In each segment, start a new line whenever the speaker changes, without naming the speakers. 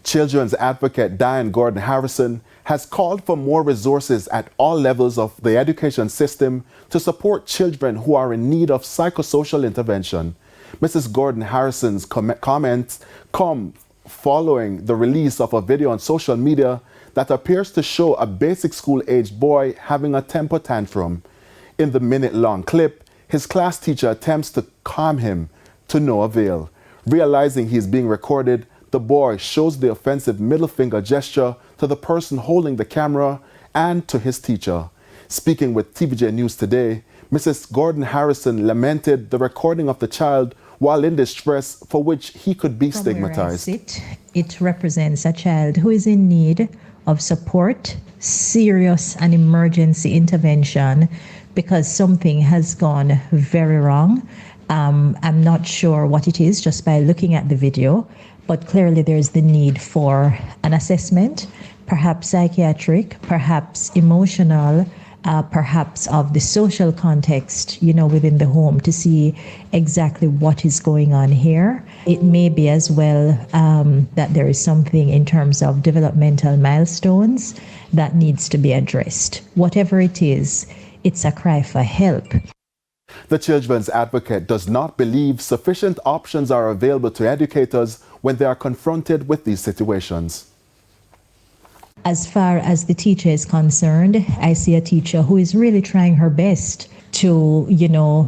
Children's advocate Diane Gordon Harrison has called for more resources at all levels of the education system to support children who are in need of psychosocial intervention. Mrs. Gordon Harrison's comments come following the release of a video on social media that appears to show a basic school-aged boy having a temper tantrum. In the minute-long clip, his class teacher attempts to calm him to no avail. Realizing he is being recorded, the boy shows the offensive middle finger gesture to the person holding the camera and to his teacher. Speaking with TVJ News Today, Mrs. Gordon Harrison lamented the recording of the child while in distress, for which he could be stigmatized.
It represents a child who is in need of support, serious and emergency intervention, because something has gone very wrong. I'm not sure what it is just by looking at the video, but clearly there's the need for an assessment, perhaps psychiatric, perhaps emotional, perhaps of the social context, within the home, to see exactly what is going on here. It may be as well that there is something in terms of developmental milestones that needs to be addressed. Whatever it is, it's a cry for help.
The children's advocate does not believe sufficient options are available to educators when they are confronted with these situations.
As far as the teacher is concerned, I see a teacher who is really trying her best to,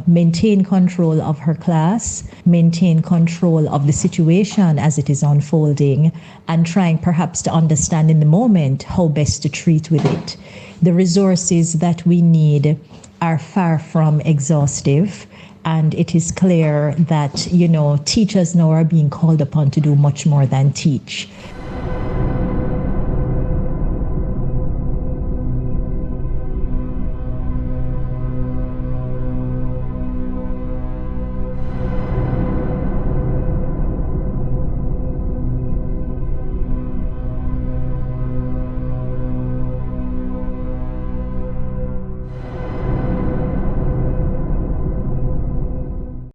maintain control of her class, maintain control of the situation as it is unfolding, and trying perhaps to understand in the moment how best to treat with it. The resources that we need are far from exhaustive, and it is clear that, teachers now are being called upon to do much more than teach.